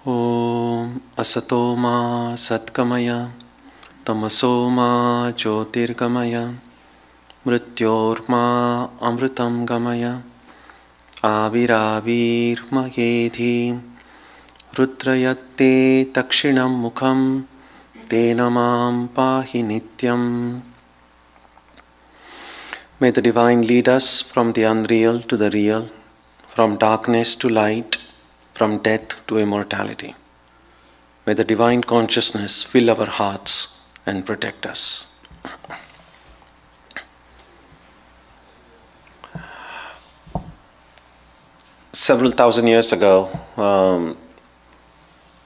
Om Asatoma Satkamaya Tamasoma Jyotirgamaya Mrityorma Amritam Gamaya Aviravir Magedhi Rudrayate Takshinam Mukham Tenamam Pahi Nityam. May the Divine lead us from the unreal to the real, from darkness to light, from death to immortality. May the Divine Consciousness fill our hearts and protect us. Several thousand years ago,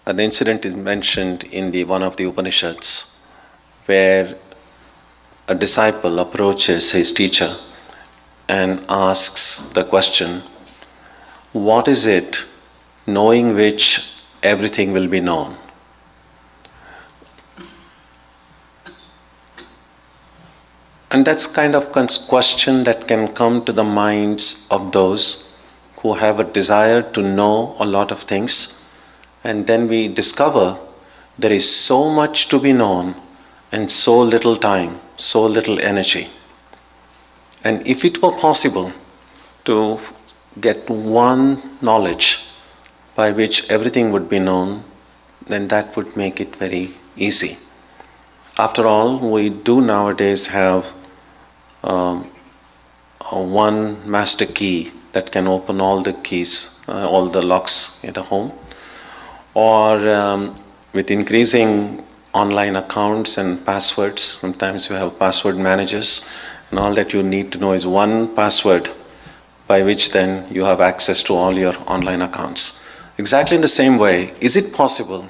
an incident is mentioned in one of the Upanishads where a disciple approaches his teacher and asks the question, what is it knowing which everything will be known? And that's kind of question that can come to the minds of those who have a desire to know a lot of things, and then we discover there is so much to be known and so little time, so little energy. And if it were possible to get one knowledge by which everything would be known, then that would make it very easy. After all, we do nowadays have one master key that can open all the keys, all the locks at a home. Or with increasing online accounts and passwords, sometimes you have password managers, and all that you need to know is one password by which then you have access to all your online accounts. Exactly in the same way, is it possible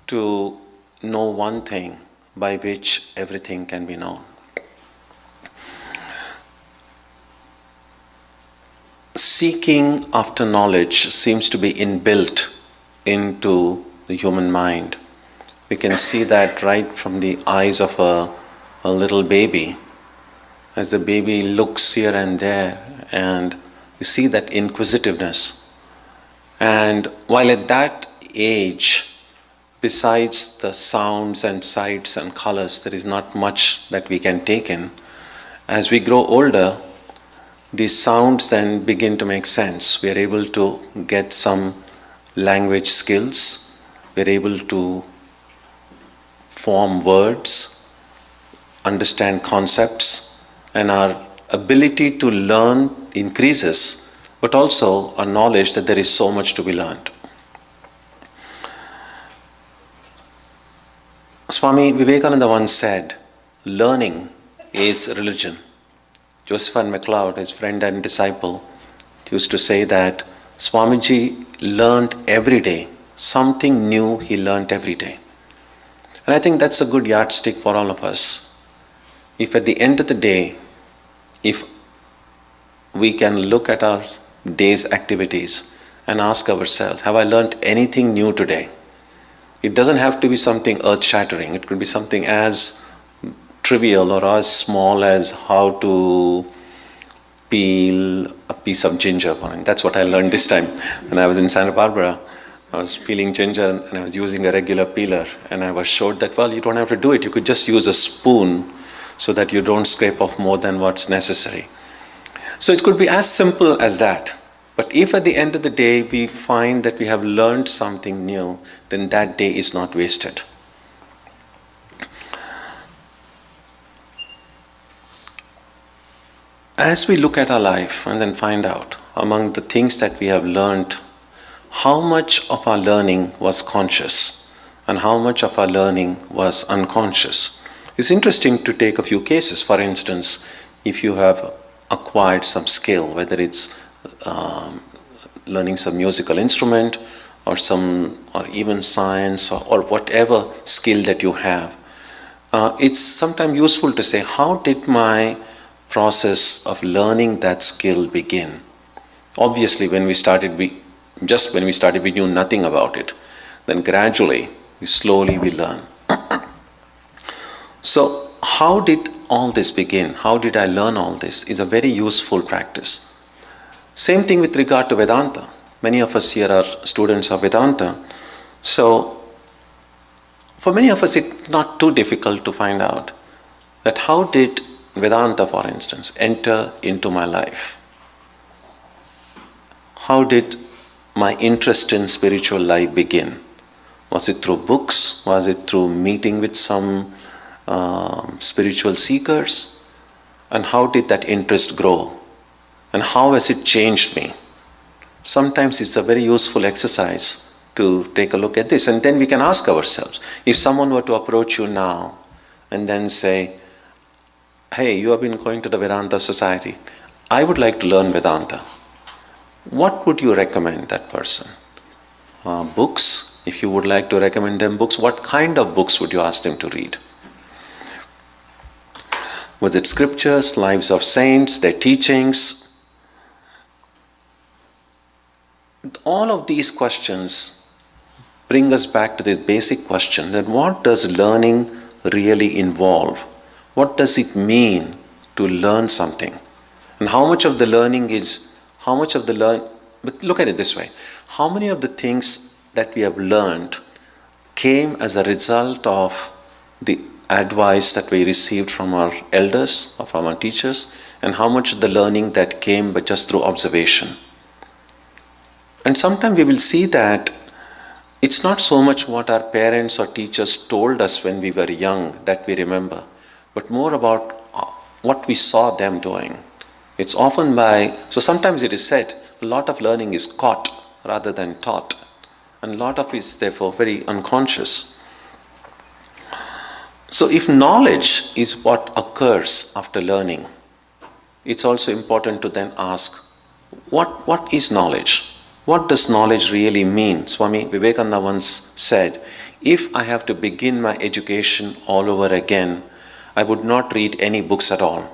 to know one thing by which everything can be known? Seeking after knowledge seems to be inbuilt into the human mind. We can see that right from the eyes of a little baby. As the baby looks here and there, and you see that inquisitiveness. And while at that age, besides the sounds and sights and colors, there is not much that we can take in. As we grow older, these sounds then begin to make sense. We are able to get some language skills. We are able to form words, understand concepts, and our ability to learn increases, but also a knowledge that there is so much to be learned. Swami Vivekananda once said, learning is religion. Joseph and MacLeod, his friend and disciple, used to say that Swamiji learned every day. Something new he learned every day. And I think that's a good yardstick for all of us. If at the end of the day, if we can look at our day's activities and ask ourselves, have I learned anything new today? It doesn't have to be something earth-shattering. It could be something as trivial or as small as how to peel a piece of ginger. That's what I learned this time when I was in Santa Barbara. I was peeling ginger and I was using a regular peeler, and I was showed that, well, you don't have to do it. You could just use a spoon so that you don't scrape off more than what's necessary. So it could be as simple as that. But if at the end of the day we find that we have learned something new, then that day is not wasted. As we look at our life and then find out among the things that we have learned, how much of our learning was conscious and how much of our learning was unconscious. It's interesting to take a few cases. For instance, if you have acquired some skill, whether it's learning some musical instrument or even science or whatever skill that you have, it's sometimes useful to say, how did my process of learning that skill begin? Obviously, when we started, we knew nothing about it. Then gradually, slowly we learn. So, how did all this begin? How did I learn all this? Is a very useful practice. Same thing with regard to Vedanta. Many of us here are students of Vedanta. So, for many of us, it's not too difficult to find out that how did Vedanta, for instance, enter into my life? How did my interest in spiritual life begin? Was it through books? Was it through meeting with some spiritual seekers? And how did that interest grow? And how has it changed me? Sometimes it's a very useful exercise to take a look at this. And then we can ask ourselves, if someone were to approach you now and then say, hey, you have been going to the Vedanta Society, I would like to learn Vedanta. What would you recommend that person? Books? If you would like to recommend them books, what kind of books would you ask them to read? Was it scriptures, lives of saints, their teachings? All of these questions bring us back to the basic question that what does learning really involve? What does it mean to learn something? And how much of the learning but look at it this way, how many of the things that we have learned came as a result of the advice that we received from our elders or from our teachers, and how much of the learning that came but just through observation? And sometimes we will see that it's not so much what our parents or teachers told us when we were young that we remember, but more about what we saw them doing. It's often so sometimes it is said, a lot of learning is caught rather than taught, and a lot of it is therefore very unconscious. So if knowledge is what occurs after learning, it's also important to then ask, what is knowledge? What does knowledge really mean? Swami Vivekananda once said, if I have to begin my education all over again, I would not read any books at all.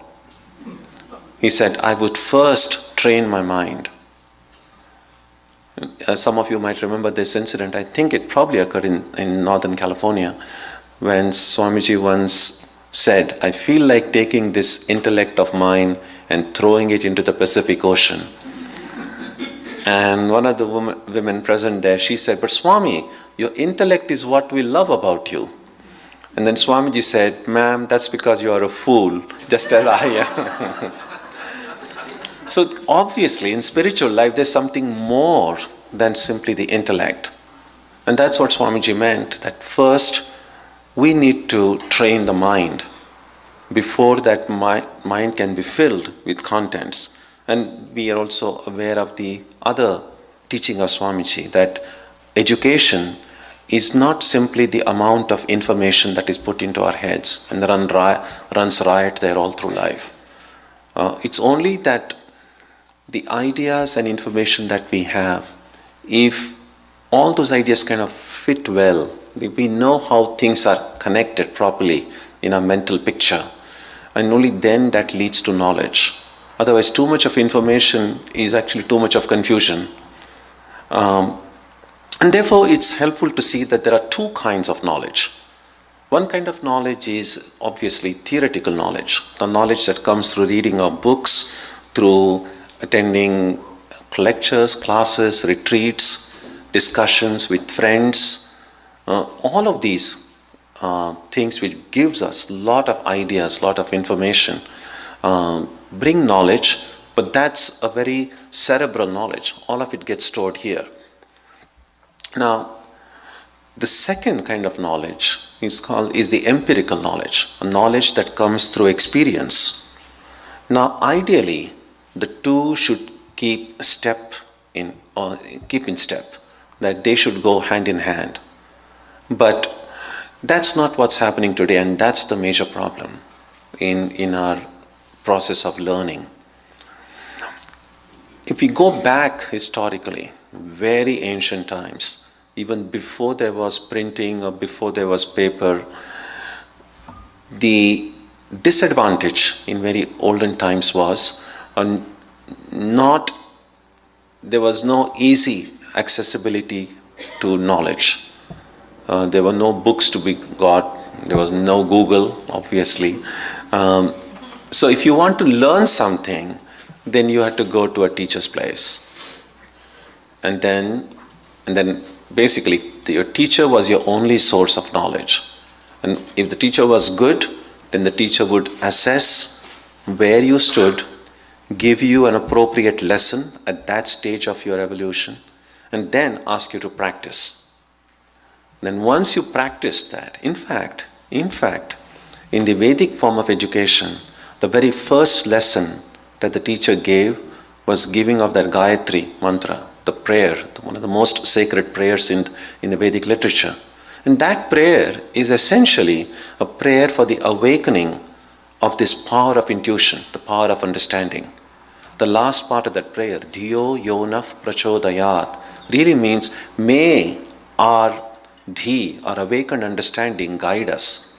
He said, I would first train my mind. Some of you might remember this incident. I think it probably occurred in Northern California, when Swamiji once said, I feel like taking this intellect of mine and throwing it into the Pacific Ocean. And one of the women present there, she said, but Swami, your intellect is what we love about you. And then Swamiji said, ma'am, that's because you are a fool, just as I am. So obviously in spiritual life, there's something more than simply the intellect. And that's what Swamiji meant, that first we need to train the mind before that mind can be filled with contents. And we are also aware of the other teaching of Swamiji, that education is not simply the amount of information that is put into our heads and runs riot there all through life. It's only that the ideas and information that we have, if all those ideas kind of fit well, if we know how things are connected properly in our mental picture, and only then that leads to knowledge. Otherwise, too much of information is actually too much of confusion. And therefore, it's helpful to see that there are two kinds of knowledge. One kind of knowledge is obviously theoretical knowledge, the knowledge that comes through reading of books, through attending lectures, classes, retreats, discussions with friends, all of these things which gives us a lot of ideas, a lot of information, bring knowledge, but that's a very cerebral knowledge. All of it gets stored here. Now, the second kind of knowledge is the empirical knowledge, a knowledge that comes through experience. Now, ideally, the two should keep in step, that they should go hand in hand. But that's not what's happening today, and that's the major problem in our process of learning. If we go back historically, very ancient times, even before there was printing or before there was paper, the disadvantage in very olden times was there was no easy accessibility to knowledge. There were no books to be got. There was no Google, obviously. So if you want to learn something, then you had to go to a teacher's place. And then basically, your teacher was your only source of knowledge. And if the teacher was good, then the teacher would assess where you stood, give you an appropriate lesson at that stage of your evolution, and then ask you to practice. Then once you practice that, in fact, in the Vedic form of education, the very first lesson that the teacher gave was giving of that Gayatri mantra, the prayer, one of the most sacred prayers in the Vedic literature. And that prayer is essentially a prayer for the awakening of this power of intuition, the power of understanding. The last part of that prayer, Dhiyo Yonaf Prachodayat, really means, may our Dhi, our awakened understanding, guide us.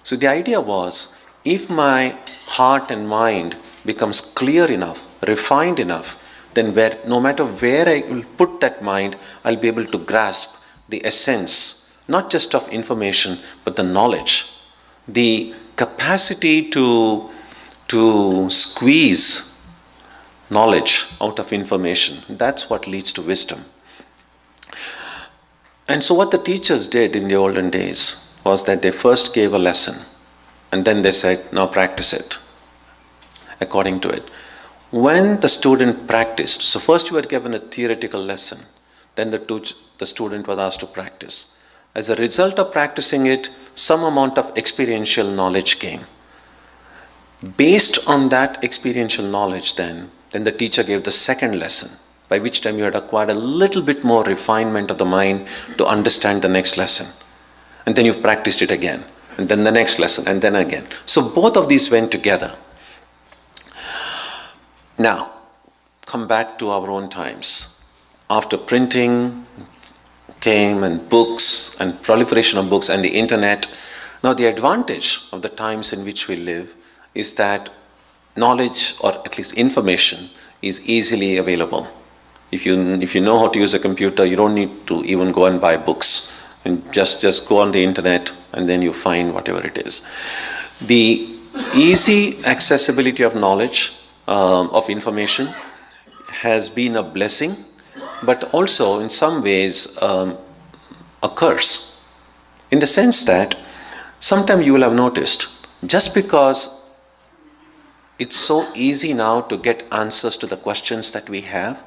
So the idea was, if my heart and mind becomes clear enough, refined enough, then no matter where I will put that mind, I'll be able to grasp the essence, not just of information, but the knowledge, the capacity to squeeze knowledge out of information. That's what leads to wisdom. And so what the teachers did in the olden days was that they first gave a lesson, and then they said, now practice it according to it. When the student practiced, so first you were given a theoretical lesson, then the student was asked to practice. As a result of practicing it, some amount of experiential knowledge came. Based on that experiential knowledge then the teacher gave the second lesson, by which time you had acquired a little bit more refinement of the mind to understand the next lesson. And then you practiced it again, and then the next lesson, and then again. So both of these went together. Now, come back to our own times. After printing came, and books, and proliferation of books, and the internet, now the advantage of the times in which we live is that knowledge, or at least information, is easily available. If you know how to use a computer, you don't need to even go and buy books. And just go on the internet, and then you find whatever it is. The easy accessibility of knowledge, of information, has been a blessing, but also in some ways a curse. In the sense that sometimes you will have noticed, just because it's so easy now to get answers to the questions that we have,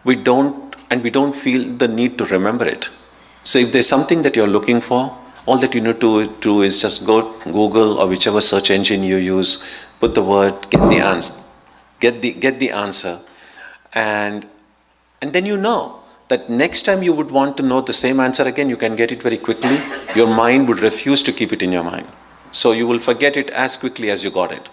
we don't feel the need to remember it. So if there's something that you're looking for, all that you need to do is just go Google or whichever search engine you use, put the word, get the answer, and then you know that next time you would want to know the same answer again, you can get it very quickly. Your mind would refuse to keep it in your mind. So you will forget it as quickly as you got it.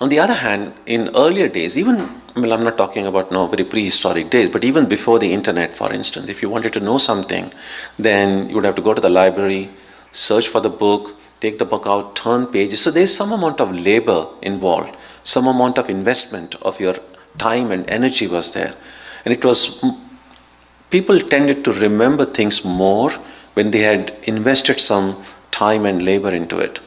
On the other hand, in earlier days, I'm not talking about now very prehistoric days, but even before the internet, for instance, if you wanted to know something, then you would have to go to the library, search for the book, take the book out, turn pages. So there's some amount of labor involved, some amount of investment of your time and energy was there. And people tended to remember things more when they had invested some time and labor into it.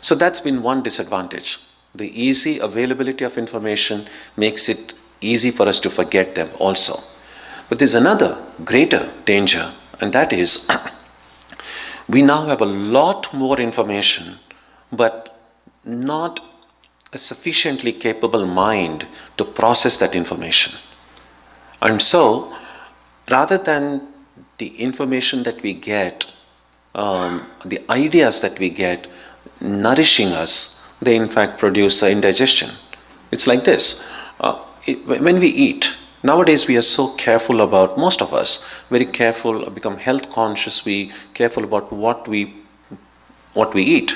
So that's been one disadvantage. The easy availability of information makes it easy for us to forget them also. But there's another greater danger, and that is we now have a lot more information, but not a sufficiently capable mind to process that information. And so, rather than the information that we get, the ideas that we get nourishing us, they in fact produce indigestion. It's like this. When we eat, nowadays we are so careful about, most of us, very careful, become health conscious, we careful about what we eat.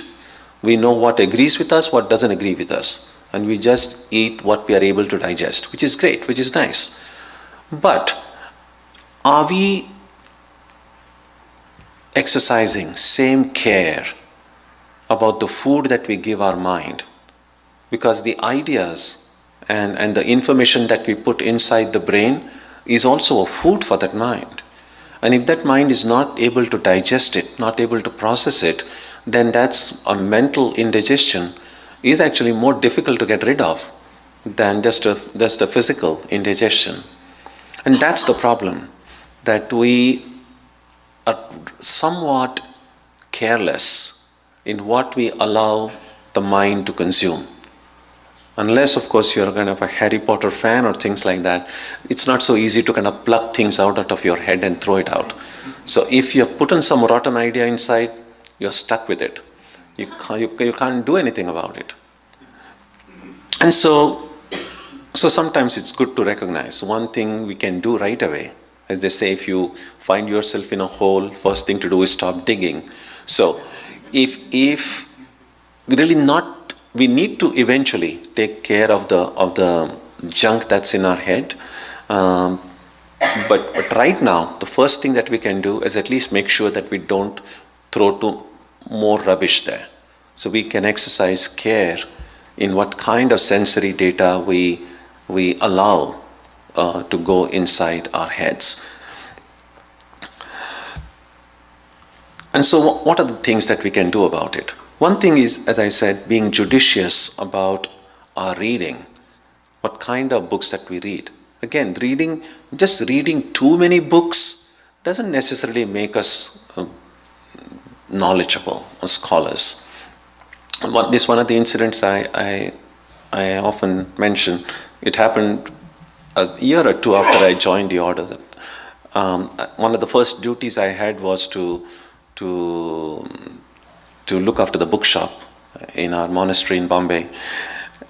We know what agrees with us, what doesn't agree with us. And we just eat what we are able to digest, which is great, which is nice. But are we exercising same care about the food that we give our mind? Because the ideas and the information that we put inside the brain is also a food for that mind. And if that mind is not able to digest it, not able to process it, then that's a mental indigestion is actually more difficult to get rid of than just a physical indigestion. And that's the problem. that we are somewhat careless in what we allow the mind to consume. Unless, of course, you're kind of a Harry Potter fan or things like that, it's not so easy to kind of pluck things out of your head and throw it out. So if you put in some rotten idea inside, you're stuck with it. You can't do anything about it. And so sometimes it's good to recognize one thing we can do right away. As they say, if you find yourself in a hole, first thing to do is stop digging. So if really not, we need to eventually take care of the junk that's in our head. But right now, the first thing that we can do is at least make sure that we don't throw more rubbish there. So we can exercise care in what kind of sensory data we allow to go inside our heads. And so what are the things that we can do about it? One thing is, as I said, being judicious about our reading. What kind of books that we read. Again, just reading too many books doesn't necessarily make us knowledgeable or scholars. This one of the incidents I often mention. It happened a year or two after I joined the order. One of the first duties I had was to look after the bookshop in our monastery in Bombay.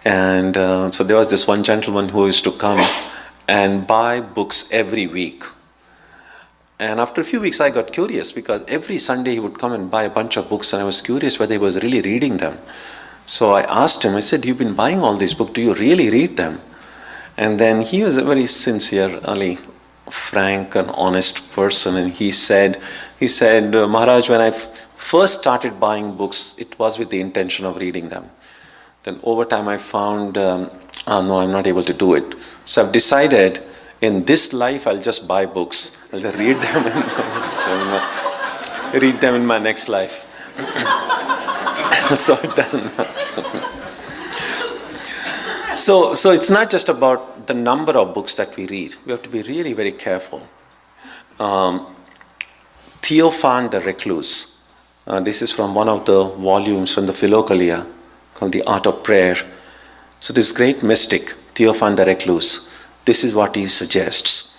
And so there was this one gentleman who used to come and buy books every week. And after a few weeks I got curious, because every Sunday he would come and buy a bunch of books, and I was curious whether he was really reading them. So I asked him, I said, "You've been buying all these books, do you really read them?" And then he was a very sincere, really frank and honest person, and he said, "Maharaj, when I first started buying books, it was with the intention of reading them. Then over time I found, no, I'm not able to do it. So I've decided in this life I'll just buy books. I'll just read them and read them in my next life." So it doesn't matter. So it's not just about the number of books that we read. We have to be really very careful. Theophan the Recluse. This is from one of the volumes from the Philokalia called The Art of Prayer. So this great mystic, Theophan the Recluse, this is what he suggests.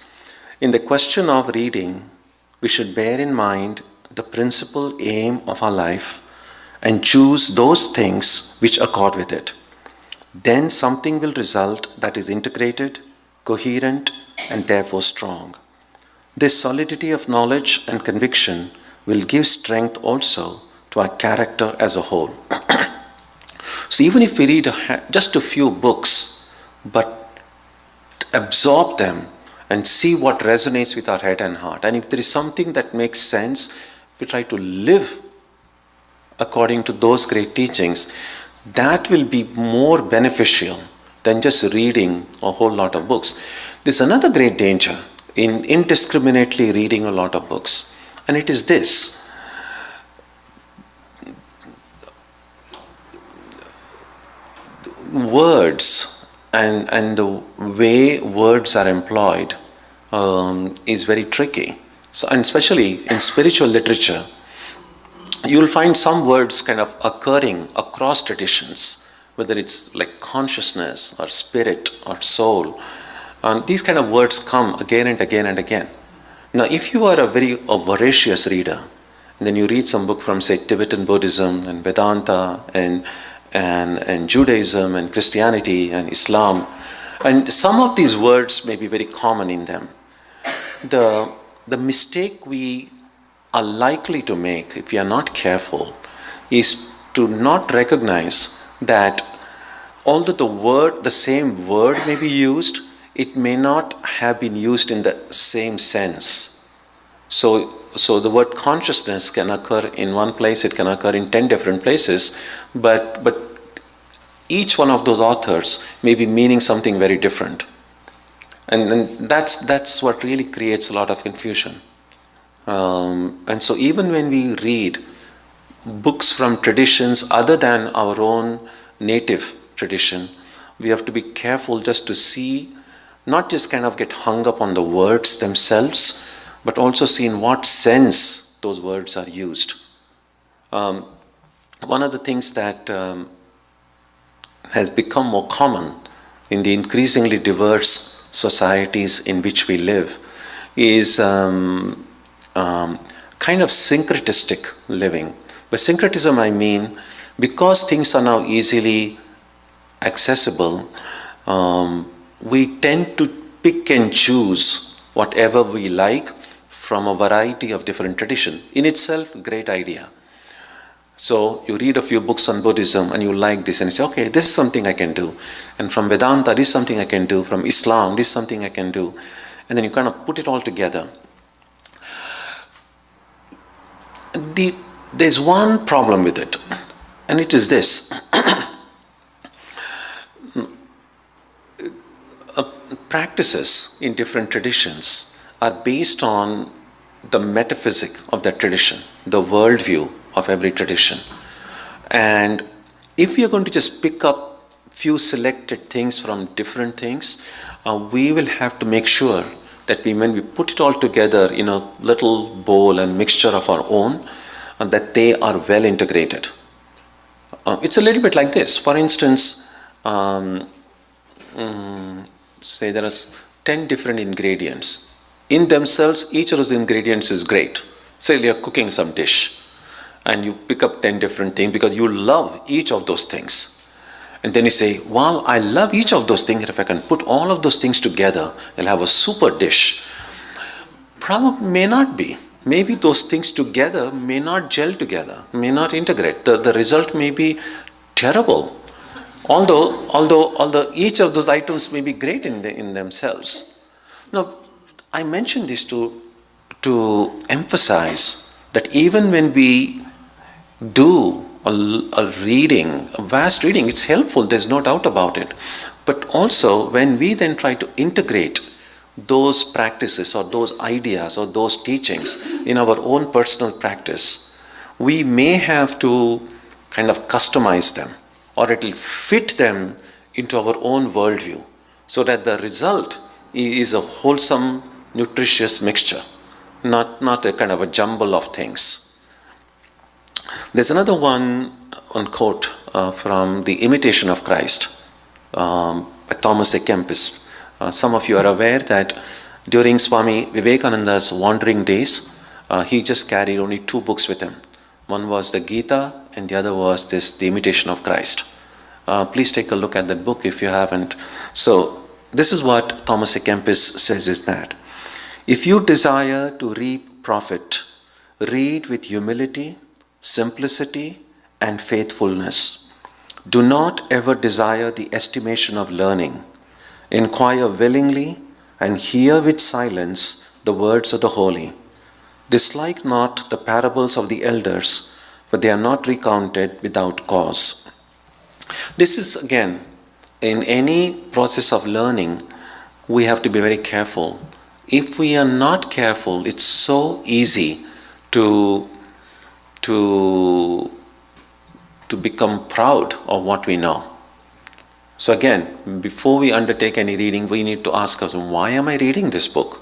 In the question of reading, we should bear in mind the principal aim of our life and choose those things which accord with it. Then something will result that is integrated, coherent, and therefore strong. This solidity of knowledge and conviction will give strength also to our character as a whole. So even if we read just a few books, but absorb them and see what resonates with our head and heart, and if there is something that makes sense, we try to live according to those great teachings, that will be more beneficial than just reading a whole lot of books. There's another great danger in indiscriminately reading a lot of books, and it is this. Words and the way words are employed is very tricky. So, and especially in spiritual literature, you'll find some words kind of occurring across traditions, whether it's like consciousness or spirit or soul. These kind of words come again and again and again. Now, if you are a voracious reader, and then you read some book from, say, Tibetan Buddhism and Vedanta and Judaism and Christianity and Islam, and some of these words may be very common in them. The mistake we are likely to make, if we are not careful, is to not recognize that although the same word may be used, it may not have been used in the same sense. So the word consciousness can occur in one place, it can occur in 10 different places, but each one of those authors may be meaning something very different. And that's what really creates a lot of confusion. And so even when we read books from traditions other than our own native tradition, we have to be careful just to see, not just kind of get hung up on the words themselves, but also see in what sense those words are used. One of the things that has become more common in the increasingly diverse societies in which we live is kind of syncretistic living. By syncretism I mean, because things are now easily accessible, we tend to pick and choose whatever we like from a variety of different traditions. In itself, great idea. So you read a few books on Buddhism and you like this and you say, okay, this is something I can do. And from Vedanta, this is something I can do. From Islam, this is something I can do. And then you kind of put it all together. There's one problem with it, and it is this. Practices in different traditions are based on the metaphysic of that tradition, the worldview of every tradition. And if we are going to just pick up few selected things from different things, we will have to make sure that when we put it all together in a little bowl and mixture of our own, that they are well integrated. It's a little bit like this. For instance, say there are 10 different ingredients. In themselves, each of those ingredients is great. Say you're cooking some dish and you pick up 10 different things because you love each of those things. And then you say, well, I love each of those things. If I can put all of those things together, I'll have a super dish. Probably may not be. Maybe those things together may not gel together, may not integrate. The result may be terrible. Although each of those items may be great in themselves. Now, I mention this to emphasize that even when we do a reading, a vast reading, it's helpful, there's no doubt about it. But also, when we then try to integrate those practices or those ideas or those teachings in our own personal practice, we may have to kind of customize them, or it will fit them into our own worldview, so that the result is a wholesome, nutritious mixture, not a kind of a jumble of things. There's another one quote from The Imitation of Christ by Thomas A. Kempis. Some of you are aware that during Swami Vivekananda's wandering days, he just carried only 2 books with him. One was the Gita and the other was The Imitation of Christ. Please take a look at that book if you haven't. So this is what Thomas A. Kempis says is that, if you desire to reap profit, read with humility, simplicity, and faithfulness. Do not ever desire the estimation of learning. Inquire willingly and hear with silence the words of the holy. Dislike not the parables of the elders, for they are not recounted without cause. This is, again, in any process of learning, we have to be very careful. If we are not careful, it's so easy to become proud of what we know. So again, before we undertake any reading, we need to ask ourselves, why am I reading this book?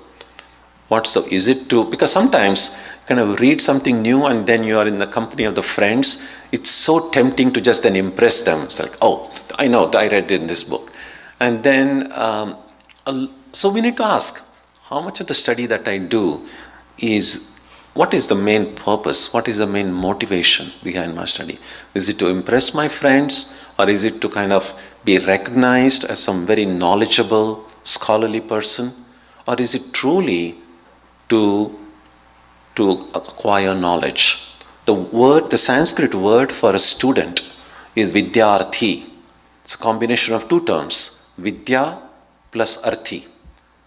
Because sometimes kind of read something new and then you are in the company of the friends, it's so tempting to just then impress them. It's like, oh, I know, I read it in this book. And then, so we need to ask, how much of the study that I do is, what is the main purpose? What is the main motivation behind my study? Is it to impress my friends, or is it to kind of be recognized as some very knowledgeable, scholarly person? Or is it truly to acquire knowledge? The Sanskrit word for a student is vidyarthi. It's a combination of 2 terms, vidya plus arthi.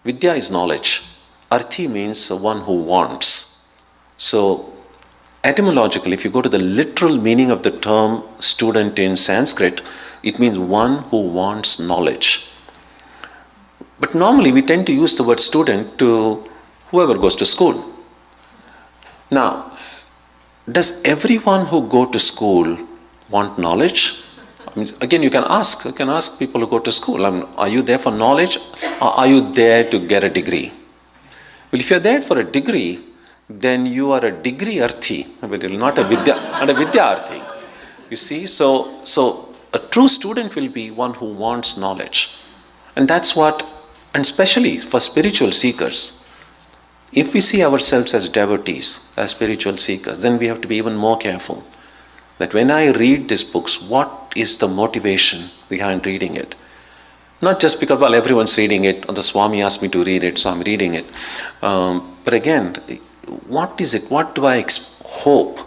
Vidya is knowledge. Arthi means one who wants. So, etymologically, if you go to the literal meaning of the term student in Sanskrit, it means one who wants knowledge. But normally we tend to use the word student to whoever goes to school. Now, does everyone who go to school want knowledge? Again, you can ask people who go to school, are you there for knowledge, or are you there to get a degree? Well, if you're there for a degree, then you are a degree-arthi, not a vidya-arthi. You see, so a true student will be one who wants knowledge. And that's what, and especially for spiritual seekers, if we see ourselves as devotees, as spiritual seekers, then we have to be even more careful. That when I read these books, what is the motivation behind reading it? Not just because, well, everyone's reading it, or the Swami asked me to read it, so I'm reading it. But again, what is it? What do I hope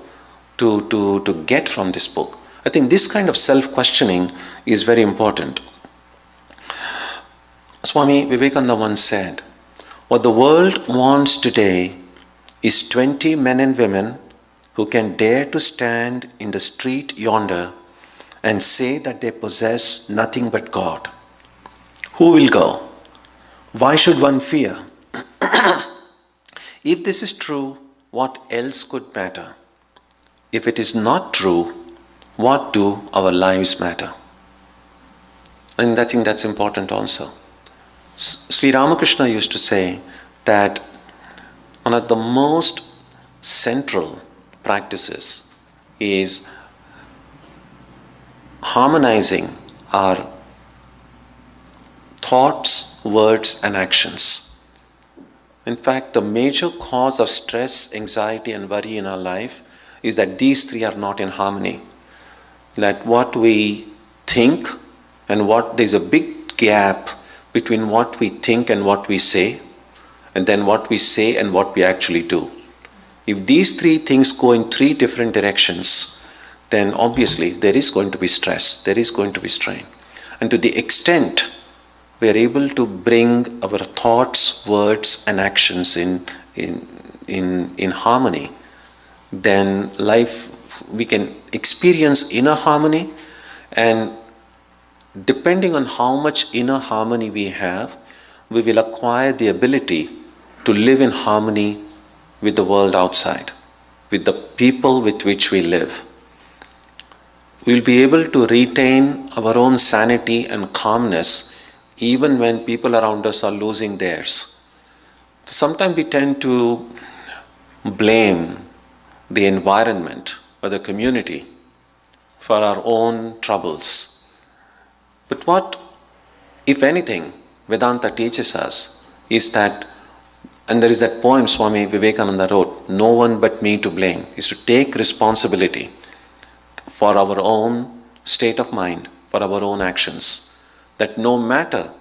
to get from this book? I think this kind of self-questioning is very important. Swami Vivekananda once said, what the world wants today is 20 men and women who can dare to stand in the street yonder and say that they possess nothing but God. Who will go? Why should one fear? If this is true, what else could matter? If it is not true, what do our lives matter? And I think that's important also. Sri Ramakrishna used to say that one of the most central practices is harmonizing our thoughts, words, and actions. In fact, the major cause of stress, anxiety, and worry in our life is that these three are not in harmony. That what we think and there's a big gap between what we think and what we say, and then what we say and what we actually do. If these three things go in three different directions, then obviously there is going to be stress, there is going to be strain. And to the extent we are able to bring our thoughts, words, and actions in harmony, then we can experience inner harmony, and depending on how much inner harmony we have, we will acquire the ability to live in harmony with the world outside, with the people with which we live. We will be able to retain our own sanity and calmness even when people around us are losing theirs. Sometimes we tend to blame the environment or the community for our own troubles. But what, if anything, Vedanta teaches us is that, and there is that poem Swami Vivekananda wrote, "No one but me to blame," is to take responsibility for our own state of mind, for our own actions. That no matter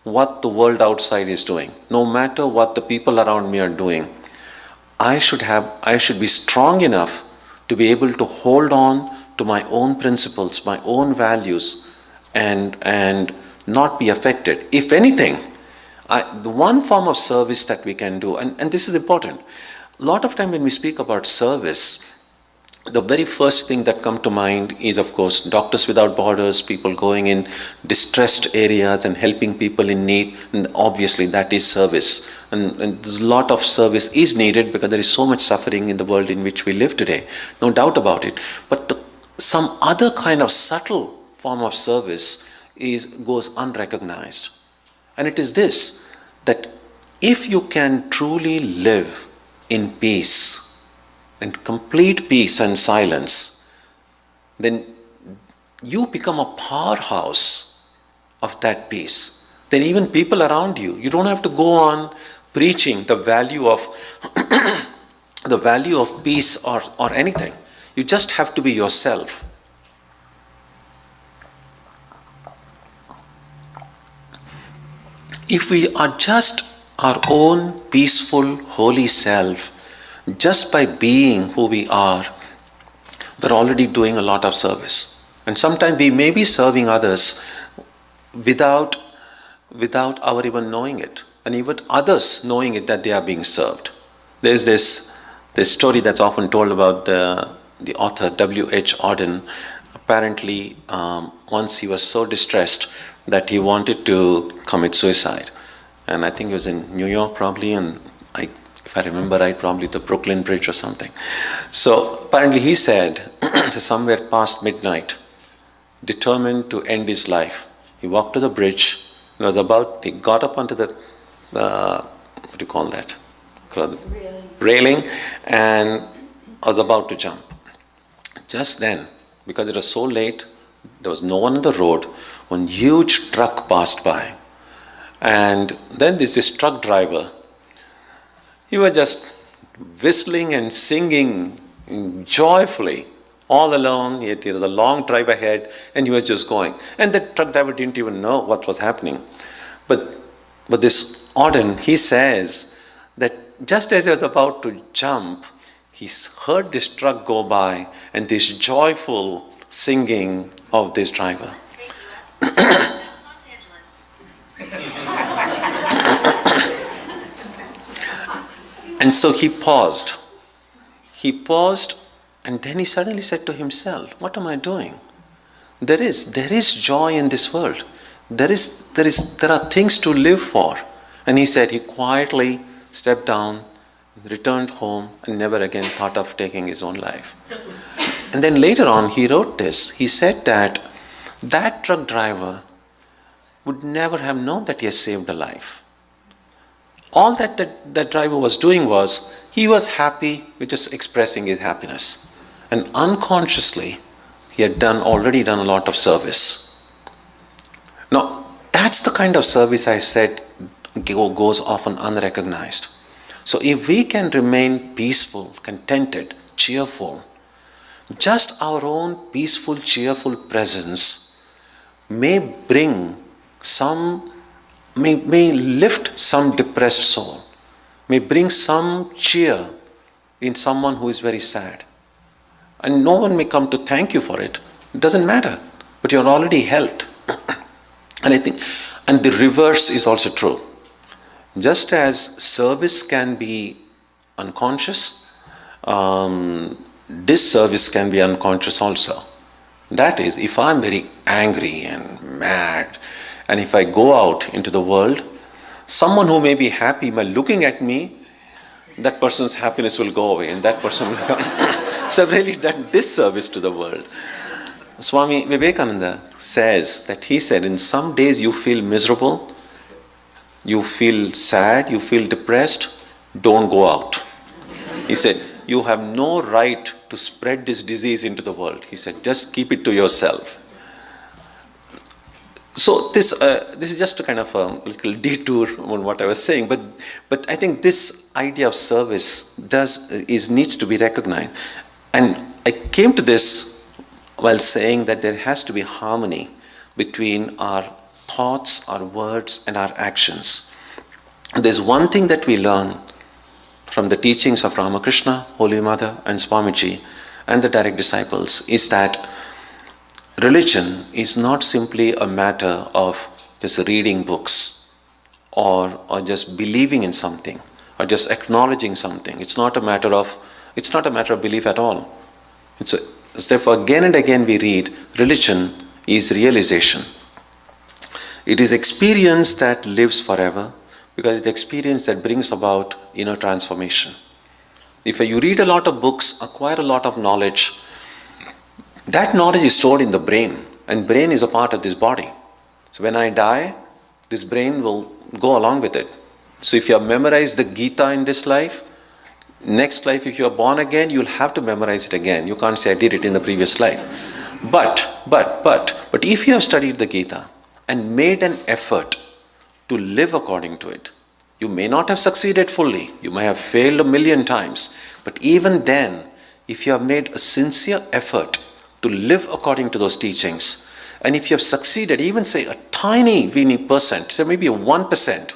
what the world outside is doing, no matter what the people around me are doing, I should be strong enough to be able to hold on to my own principles, my own values, and not be affected. If anything, the one form of service that we can do, and this is important, a lot of time when we speak about service, the very first thing that comes to mind is, of course, Doctors Without Borders, people going in distressed areas and helping people in need, and obviously that is service. And there's a lot of service is needed because there is so much suffering in the world in which we live today, no doubt about it. But some other kind of subtle form of service goes unrecognized. And it is this, that if you can truly live in peace, in complete peace and silence, then you become a powerhouse of that peace. Then even people around you, you don't have to go on preaching the value of the value of peace or anything. You just have to be yourself. If we are just our own peaceful, holy self, just by being who we are, we're already doing a lot of service. And sometimes we may be serving others without our even knowing it, and even others knowing it that they are being served. There's this story that's often told about the author W.H. Auden. Apparently, once he was so distressed that he wanted to commit suicide. And I think it was in New York probably, and if I remember right, probably the Brooklyn Bridge or something. So apparently he said, somewhere past midnight, determined to end his life, he walked to the bridge, he got up onto the, what do you call that? railing, and I was about to jump. Just then, because it was so late, there was no one on the road, one huge truck passed by. And then there's this truck driver. He was just whistling and singing joyfully all alone. He had the long drive ahead, and he was just going. And the truck driver didn't even know what was happening. But this Auden, he says that just as he was about to jump, he heard this truck go by and this joyful singing of this driver. And so he paused. He paused, and then he suddenly said to himself, what am I doing? There is joy in this world. There are things to live for. And he said he quietly stepped down, returned home, and never again thought of taking his own life. And then later on he wrote this. He said that truck driver would never have known that he has saved a life. All that driver was doing was, he was happy with just expressing his happiness. And unconsciously, he had already done a lot of service. Now, that's the kind of service I said goes often unrecognized. So if we can remain peaceful, contented, cheerful, just our own peaceful, cheerful presence may lift some depressed soul, may bring some cheer in someone who is very sad. And no one may come to thank you for it. It doesn't matter, but you're already helped. And I think, and the reverse is also true. Just as service can be unconscious, disservice can be unconscious also. That is, if I'm very angry and mad, and if I go out into the world, someone who may be happy by looking at me, that person's happiness will go away, and that person will come. So I've really done disservice to the world. Swami Vivekananda says that he said, in some days you feel miserable, you feel sad, you feel depressed, don't go out. He said, you have no right to spread this disease into the world. He said, just keep it to yourself. So this is just a kind of a little detour on what I was saying, but I think this idea of service needs to be recognized. And I came to this while saying that there has to be harmony between our thoughts, our words, and our actions. There's one thing that we learn from the teachings of Ramakrishna, Holy Mother, and Swamiji, and the direct disciples, is that religion is not simply a matter of just reading books or just believing in something or just acknowledging something. It's not a matter of belief at all. Therefore, again and again we read, religion is realization. It is experience that lives forever, because it's experience that brings about inner transformation. If you read a lot of books, acquire a lot of knowledge, that knowledge is stored in the brain, and brain is a part of this body. So when I die, this brain will go along with it. So if you have memorized the Gita in this life, next life if you are born again, you'll have to memorize it again. You can't say I did it in the previous life. But if you have studied the Gita and made an effort to live according to it, you may not have succeeded fully. You may have failed 1,000,000 times. But even then, if you have made a sincere effort to live according to those teachings, and if you have succeeded, even say a weeny percent, say maybe 1%,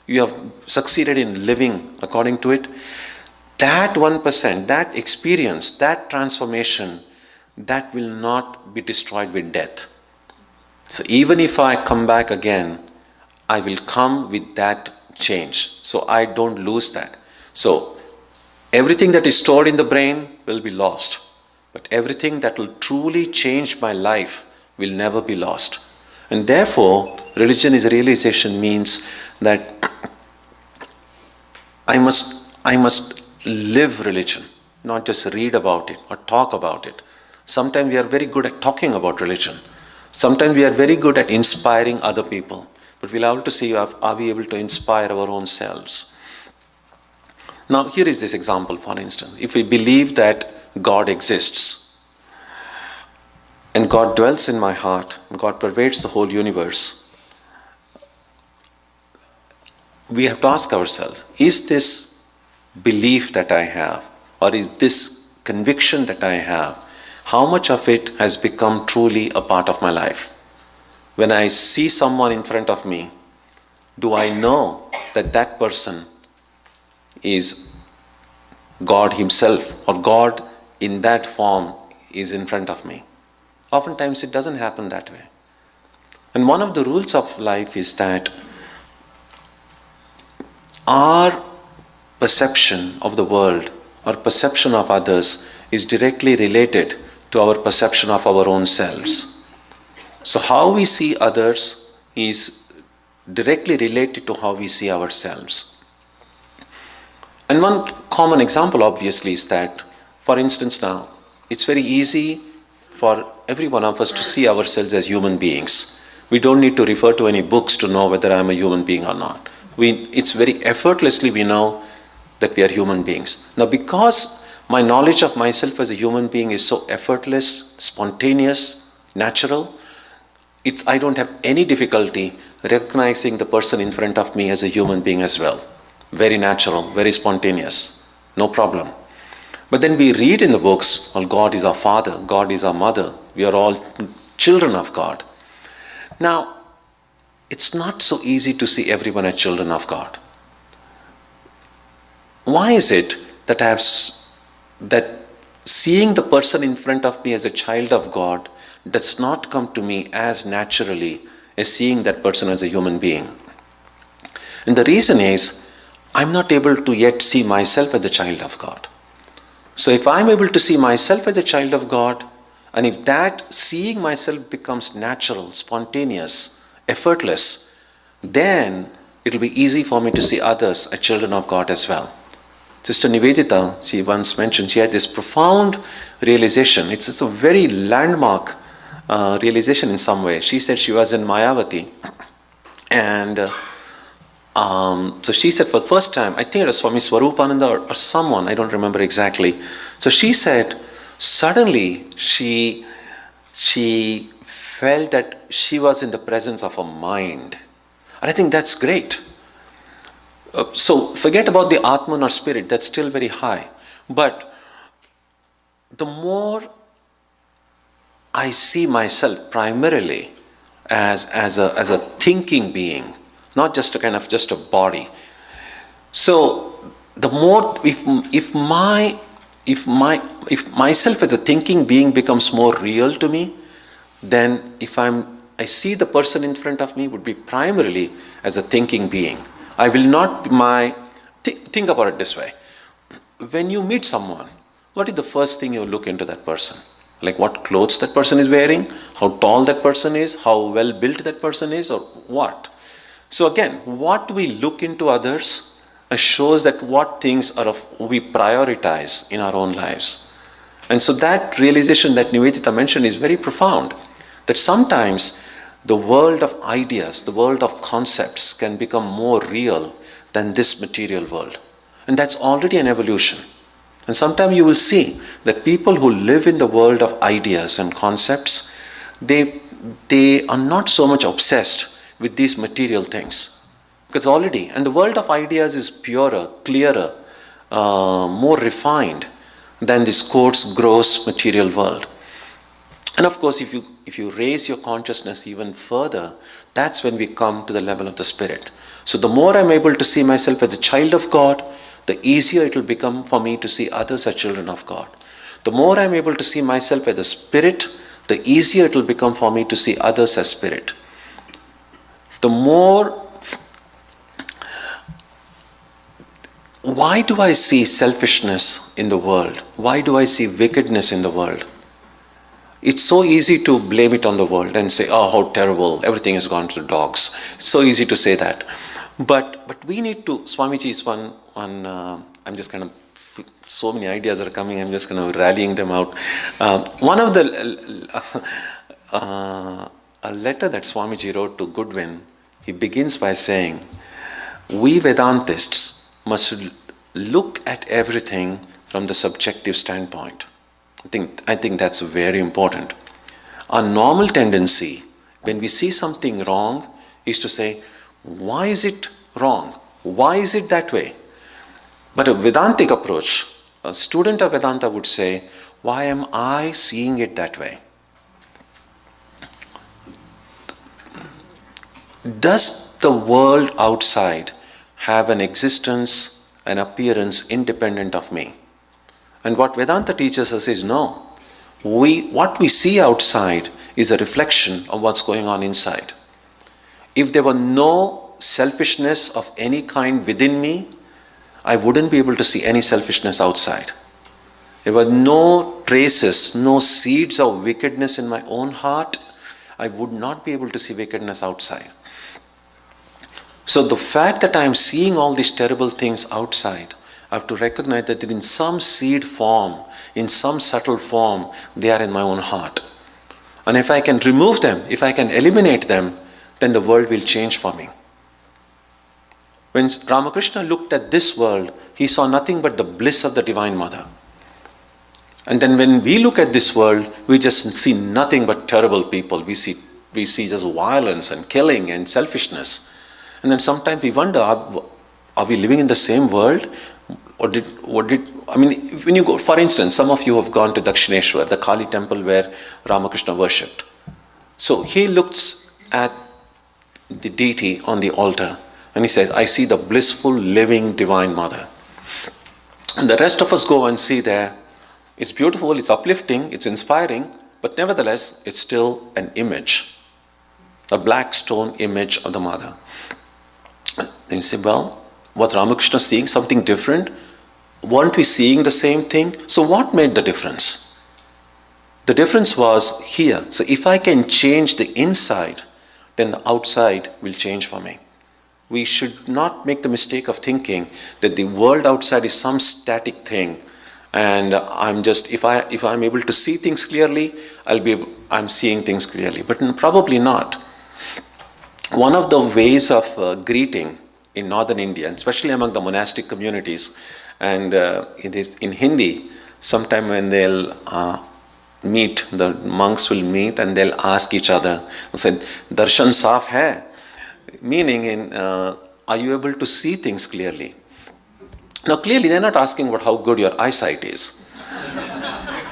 you have succeeded in living according to it, that 1%, that experience, that transformation, that will not be destroyed with death. So even if I come back again, I will come with that change. So I don't lose that. So everything that is stored in the brain will be lost. But everything that will truly change my life will never be lost. And therefore, religion is a realization, means that I must live religion, not just read about it or talk about it. Sometimes we are very good at talking about religion. Sometimes we are very good at inspiring other people. But we'll have to see, are we able to inspire our own selves? Now, here is this example, for instance. If we believe that God exists, and God dwells in my heart, and God pervades the whole universe, we have to ask ourselves, is this belief that I have, or is this conviction that I have, how much of it has become truly a part of my life? When I see someone in front of me, do I know that that person is God Himself, or God in that form is in front of me? Oftentimes it doesn't happen that way. And one of the rules of life is that our perception of the world, our perception of others, is directly related to our perception of our own selves. So how we see others is directly related to how we see ourselves. And one common example, obviously, is that, for instance, now, it's very easy for every one of us to see ourselves as human beings. We don't need to refer to any books to know whether I'm a human being or not. It's very effortlessly we know that we are human beings. Now, because my knowledge of myself as a human being is so effortless, spontaneous, natural, I don't have any difficulty recognizing the person in front of me as a human being as well. Very natural, very spontaneous, no problem. But then we read in the books, well, God is our father, God is our mother, we are all children of God. Now, it's not so easy to see everyone as children of God. Why is it that that seeing the person in front of me as a child of God does not come to me as naturally as seeing that person as a human being? And the reason is, I'm not able to yet see myself as a child of God. So if I'm able to see myself as a child of God, and if that seeing myself becomes natural, spontaneous, effortless, then it will be easy for me to see others as children of God as well. Sister Nivedita, she once mentioned, she had this profound realization. It's a very landmark realization in some way. She said she was in Mayavati, and so she said for the first time, I think it was Swami Swarupananda or someone, I don't remember exactly. So she said, suddenly she felt that she was in the presence of a mind. And I think that's great. So forget about the Atman or spirit, that's still very high. But the more I see myself primarily as a thinking being, not just a kind of just a body. So the more if myself as a thinking being becomes more real to me, then I see the person in front of me would be primarily as a thinking being. I will not think about it this way. When you meet someone, what is the first thing you look into that person? Like what clothes that person is wearing, how tall that person is, how well built that person is, or what? So again, what we look into others shows that what things we prioritize in our own lives. And so that realization that Nivedita mentioned is very profound, that sometimes the world of ideas, the world of concepts can become more real than this material world. And that's already an evolution. And sometimes you will see that people who live in the world of ideas and concepts, they are not so much obsessed with these material things. Because and the world of ideas is purer, clearer, more refined than this coarse, gross material world. And of course, if you raise your consciousness even further, that's when we come to the level of the spirit. So the more I'm able to see myself as a child of God, the easier it will become for me to see others as children of God. The more I'm able to see myself as a spirit, the easier it will become for me to see others as spirit. The more, why do I see selfishness in the world? Why do I see wickedness in the world? It's so easy to blame it on the world and say, oh, how terrible, everything has gone to the dogs. It's so easy to say that. But we need to, Swamiji's one I'm just kind of, so many ideas are coming, I'm just kind of rallying them out. One of the, a letter that Swamiji wrote to Goodwin, he begins by saying, we Vedantists must look at everything from the subjective standpoint. I think that's very important. Our normal tendency when we see something wrong is to say, why is it wrong? Why is it that way? But a Vedantic approach, a student of Vedanta would say, why am I seeing it that way? Does the world outside have an existence, an appearance independent of me? And what Vedanta teaches us is no. What we see outside is a reflection of what's going on inside. If there were no selfishness of any kind within me, I wouldn't be able to see any selfishness outside. There were no traces, no seeds of wickedness in my own heart, I would not be able to see wickedness outside. So the fact that I am seeing all these terrible things outside, I have to recognize that in some seed form, in some subtle form, they are in my own heart. And if I can remove them, if I can eliminate them, then the world will change for me. When Ramakrishna looked at this world, he saw nothing but the bliss of the Divine Mother. And then when we look at this world, we just see nothing but terrible people. We see just violence and killing and selfishness. And then sometimes we wonder, are we living in the same world? When you go, for instance, some of you have gone to Dakshineshwar, the Kali temple where Ramakrishna worshipped. So he looks at the deity on the altar and he says, I see the blissful, living Divine Mother. And the rest of us go and see there. It's beautiful, it's uplifting, it's inspiring, but nevertheless, it's still an image, a black stone image of the Mother. And you say, well, was Ramakrishna seeing something different? Weren't we seeing the same thing? So what made the difference? The difference was here. So if I can change the inside, then the outside will change for me. We should not make the mistake of thinking that the world outside is some static thing, and I'm just, if I'm able to see things clearly, I'm seeing things clearly. But probably not. One of the ways of greeting in northern India, and especially among the monastic communities, and in Hindi, sometime when they'll meet, the monks will meet and they'll ask each other, say, darshan saaf hai? Meaning, are you able to see things clearly? Now clearly they're not asking about how good your eyesight is.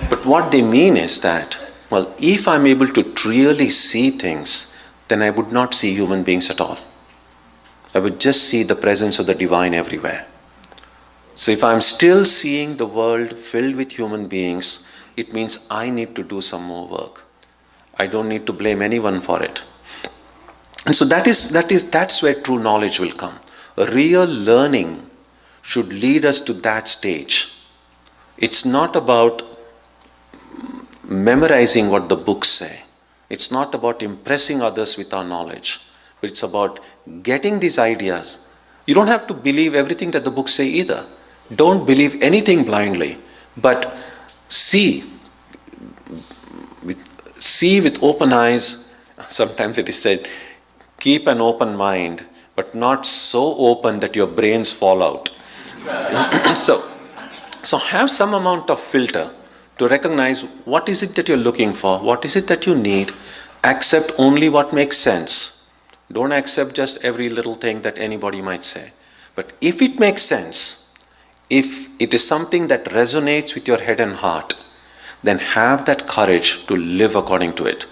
But what they mean is that, well, if I'm able to really see things, then I would not see human beings at all. I would just see the presence of the divine everywhere. So if I'm still seeing the world filled with human beings, it means I need to do some more work. I don't need to blame anyone for it. And so that's where true knowledge will come. A real learning should lead us to that stage. It's not about memorizing what the books say. It's not about impressing others with our knowledge, but it's about getting these ideas. You don't have to believe everything that the books say either. Don't believe anything blindly, but see with open eyes. Sometimes it is said, keep an open mind, but not so open that your brains fall out. So have some amount of filter to recognize what is it that you're looking for, what is it that you need. Accept only what makes sense. Don't accept just every little thing that anybody might say. But if it makes sense, if it is something that resonates with your head and heart, then have that courage to live according to it.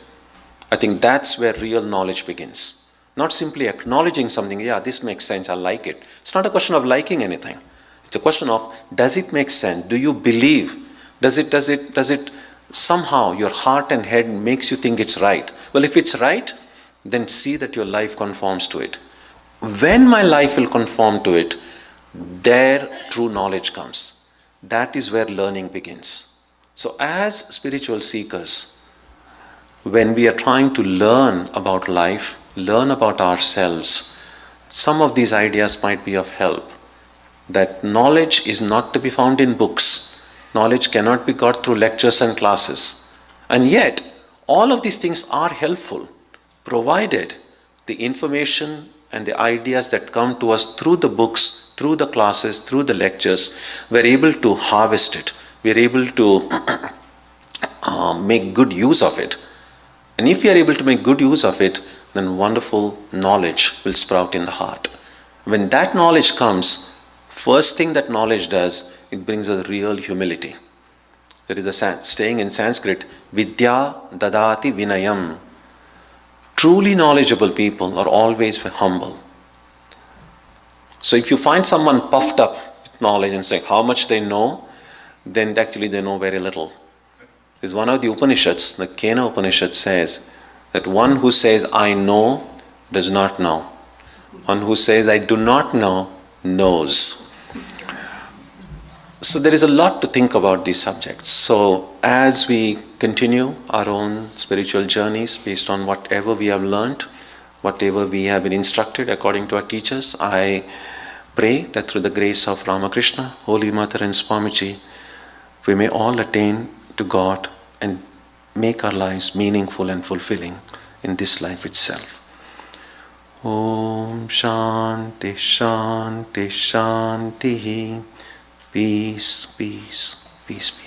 I think that's where real knowledge begins. Not simply acknowledging something, yeah, this makes sense, I like it. It's not a question of liking anything. It's a question of, does it make sense? Do you believe? Does it somehow your heart and head makes you think it's right? Well, if it's right, then see that your life conforms to it. When my life will conform to it, there true knowledge comes. That is where learning begins. So as spiritual seekers, when we are trying to learn about life, learn about ourselves, some of these ideas might be of help. That knowledge is not to be found in books. Knowledge cannot be got through lectures and classes. And yet, all of these things are helpful, provided the information and the ideas that come to us through the books, through the classes, through the lectures, we're able to harvest it. We're able to make good use of it. And if we are able to make good use of it, then wonderful knowledge will sprout in the heart. When that knowledge comes, first thing that knowledge does, it brings us real humility. There is a saying in Sanskrit, Vidya dadati vinayam. Truly knowledgeable people are always humble. So if you find someone puffed up with knowledge and saying how much they know, then actually they know very little. There's one of the Upanishads, the Kena Upanishad says that one who says I know does not know. One who says I do not know knows. So there is a lot to think about these subjects. So as we continue our own spiritual journeys based on whatever we have learned, whatever we have been instructed according to our teachers, I pray that through the grace of Ramakrishna, Holy Mother and Swamiji, we may all attain to God and make our lives meaningful and fulfilling in this life itself. Om Shanti Shanti Shanti. Peace, peace, peace, peace.